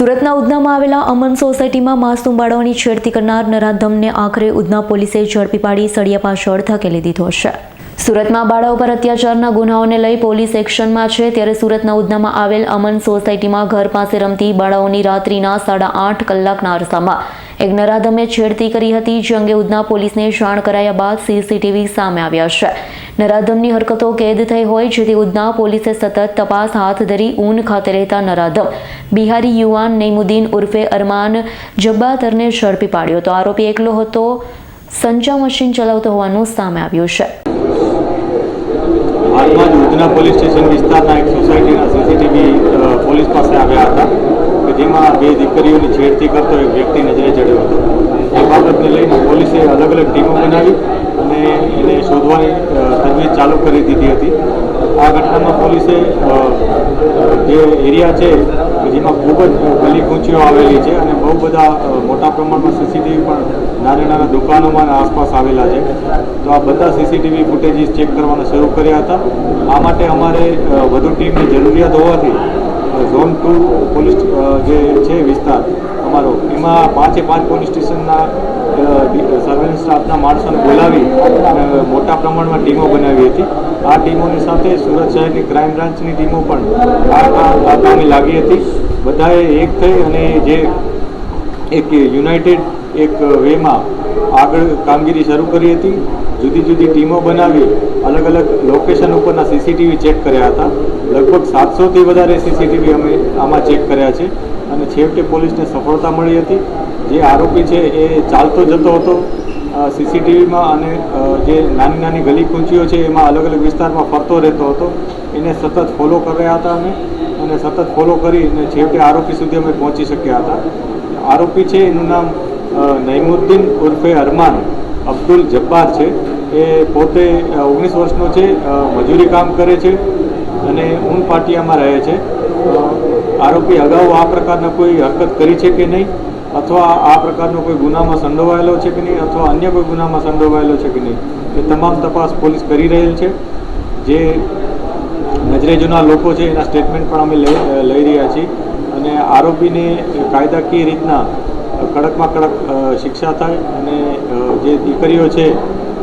સુરતના ઉધનામાં આવેલા અમન સોસાયટીમાં માસૂમ બાળકોની છેડતી કરનાર નરાધમને આખરે ઉધના પોલીસે ઝડપી પાડી સળિયા પાછળ ધકેલી દીધો છે। સુરતમાં બાળકો પર અત્યાચારના ગુનાઓને લઈ પોલીસ એક્શનમાં છે, ત્યારે સુરતના ઉધનામાં આવેલ અમન સોસાયટીમાં ઘર પાસે રમતી બાળકોની રાત્રિના 8.5 કલાકના અરસામાં એક નરાધમે છેડતી કરી હતી, જે અંગે ઉધના પોલીસને જાણ કરાયા બાદ સીસીટીવી સામે આવ્યા છે। નરાધમની હરકતો કેદ થઈ હોય, જેથી ઉધના પોલીસે સતત તપાસ હાથ ધરી ઊન ખાતે રહેતા નરાધમ બિહારી યુવાન નઈમુદ્દીન ઉર્ફે અરમાન જબ્બાતરને ઝડપી પાડ્યો તો આરોપી એકલો હતો, સંચા મશીન ચલાવતો હોવાનું સામે આવ્યું છે। હાલમાં જ ઉધના પોલીસ સ્ટેશન વિસ્તારના એક સોસાયટીના સીસીટીવી પોલીસ પાસે આવ્યા હતા કે જેમાં બે દીકરીઓની છેડતી કરતો એક વ્યક્તિ નજરે ચડ્યો હતો। એ બાબતને લઈને પોલીસે અલગ અલગ ટીમો બનાવી અને એને શોધવાની તજવીજ ચાલુ કરી દીધી હતી। આ ઘટનામાં પોલીસે જે એરિયા છે જેમાં ખૂબ જ ગલી કૂંચીઓ આવેલી છે અને બહુ બધા મોટા પ્રમાણમાં સીસીટીવી પણ નાના નાના દુકાનોમાં આસપાસ આવેલા છે, તો આ બધા સીસીટીવી ફૂટેજીસ ચેક કરવાના શરૂ કર્યા હતા। આ માટે અમારે વધુ ટીમની જરૂરિયાત હોવાથી ઝોન 2 પોલીસ જે છે વિસ્તાર અમારો, એમાં 5 પોલીસ સ્ટેશનના સર્વેલન્સ સ્ટાફના માણસોને બોલાવી અને મોટા પ્રમાણમાં ટીમો બનાવી હતી। આ ટીમોની સાથે સુરત શહેરની ક્રાઇમ બ્રાન્ચની ટીમો પણ આ કામે લાગી હતી। બધાએ એક થઈ અને જે એક યુનાઇટેડ એક વેમાં આગળ કામગીરી શરૂ કરી હતી। જુદી જુદી ટીમો બનાવી અલગ અલગ લોકેશન ઉપરના સીસીટીવી ચેક કર્યા હતા। લગભગ 700થી વધારે સીસીટીવી અમે આમાં ચેક કર્યા છે અને છેવટે પોલીસને સફળતા મળી હતી। જે આરોપી છે એ ચાલતો જતો હતો સીસીટીવીમાં અને જે નાની નાની ગલી કૂંચીઓ છે એમાં અલગ અલગ વિસ્તારમાં ફરતો રહેતો હતો। એને સતત ફોલો કર્યા હતા અને સતત ફોલો કરી અને છેવટે આરોપી સુધી અમે પહોંચી શક્યા હતા। આરોપી છે એનું નામ નઈમુદ્દીન ઉર્ફે અરમાન અબ્દુલ જબ્બાર છે। એ પોતે 19 વર્ષનો છે, મજૂરી કામ કરે છે અને ઊન પાટિયામાં રહે છે। આરોપી અગાઉ આ પ્રકારના કોઈ હરકત કરી છે કે નહીં, અથવા આ પ્રકારનો કોઈ ગુનામાં સંડોવાયેલો છે કે નહીં, અથવા અન્ય કોઈ ગુનામાં સંડોવાયેલો છે કે નહીં, એ તમામ તપાસ પોલીસ કરી રહેલ છે। જે નજરે જૂના લોકો છે એના સ્ટેટમેન્ટ પણ અમે લઈ રહ્યા છીએ અને આરોપીને કાયદાકીય રીતના કડકમાં કડક શિક્ષા થાય અને જે દીકરીઓ છે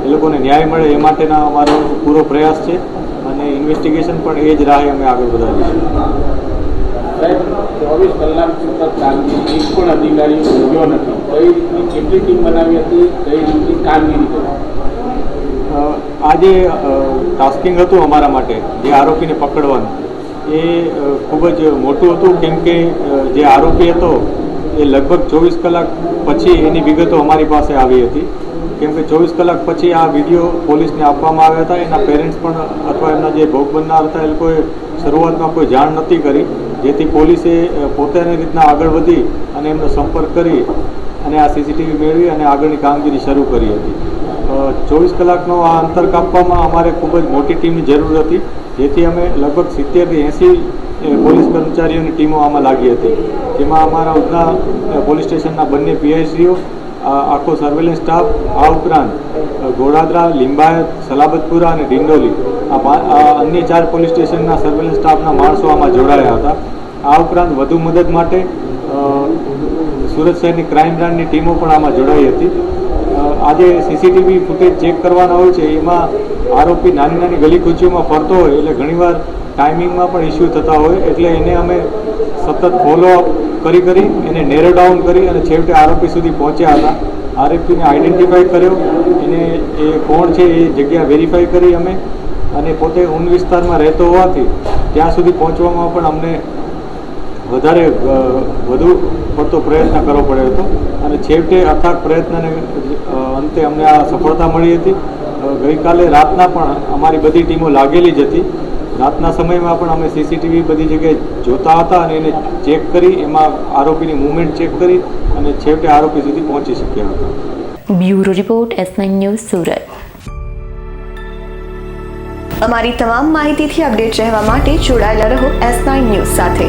એ લોકોને ન્યાય મળે એ માટેના અમારો પૂરો પ્રયાસ છે અને ઇન્વેસ્ટિગેશન પણ એ જ રાહે અમે આગળ વધારીશું। 24 કલાક સતત કામગીરી, એક પણ અધિકારી ભૂગ્યો નથી, કઈ રીતની કેટલી ટીમ બનાવી હતી, કઈ રીતની કામગીરી કરી? આજે ટાસ્કિંગ હતું અમારા માટે જે આરોપીને પકડવાનું, એ ખૂબ જ મોટું હતું, કેમ કે જે આરોપી હતો એ લગભગ 24 કલાક પછી એની વિગતો અમારી પાસે આવી હતી, કેમ કે 24 કલાક પછી આ વિડીયો પોલીસને આપવામાં આવ્યા હતા। એના પેરેન્ટ્સ પણ અથવા એમના જે ભોગ બનનાર હતા એ લોકોએ શરૂઆતમાં કોઈ જાણ નહોતી કરી, જેથી પોલીસે પોતાની રીતના આગળ વધી અને એમનો સંપર્ક કરી અને આ સીસીટીવી મેળવી અને આગળની કામગીરી શરૂ કરી હતી। 24 કલાકનો આ અંતર કાપવામાં અમારે ખૂબ જ મોટી ટીમની જરૂર હતી, જેથી અમે લગભગ 70થી 80 પોલીસ કર્મચારીઓની ટીમો આમાં લાગી હતી, જેમાં અમારા ઉધના પોલીસ સ્ટેશનના બંને પીઆઈસીઓ, આખો સર્વેલન્સ સ્ટાફ, આ ઉપરાંત ગોડાદરા, લિંબાયત, સલાબતપુરા અને ડિંડોલી આ અન્ય 4 પોલીસ સ્ટેશનના સર્વેલન્સ સ્ટાફના માણસો આમાં જોડાયા હતા। આ ઉપરાંત વધુ મદદ માટે સુરત શહેરની ક્રાઇમ બ્રાન્ચની ટીમો પણ આમાં જોડાઈ હતી। આજે સીસીટીવી ફૂટેજ ચેક કરવાના હોય છે, એમાં આરોપી નાની નાની ગલી કૂચીઓમાં ફરતો હોય એટલે ઘણીવાર ટાઈમિંગમાં પણ ઇસ્યુ થતા હોય, એટલે એને અમે સતત ફોલોઅપ કરી એને નેરો ડાઉન કરી અને છેવટે આરોપી સુધી પહોંચ્યા હતા। આરોપીને આઈડેન્ટિફાઈ કર્યો, એને એ કોણ છે એ જગ્યા વેરીફાઈ કરી અમે, અને પોતે ઊન વિસ્તારમાં રહેતો હોવાથી ત્યાં સુધી પહોંચવામાં પણ અમને વધુ પડતો પ્રયત્ન કરવો પડ્યો હતો અને છેવટે અથાગ પ્રયત્નને અંતે અમને આ સફળતા મળી હતી। ગઈકાલે રાતના પણ અમારી બધી ટીમો લાગેલી જ હતી। રાતના સમયમાં પણ અમે સીસીટીવી બધી જગ્યાએ જોતા હતા અને એને ચેક કરી, એમાં આરોપીની મૂવમેન્ટ ચેક કરી અને છેવટે આરોપી સુધી પહોંચી શક્યા હતા। Bureau report, S9 news, Surat. અમારી તમામ માહિતીથી અપડેટ રહેવા માટે જોડાયેલા રહો S9 ન્યૂઝ સાથે।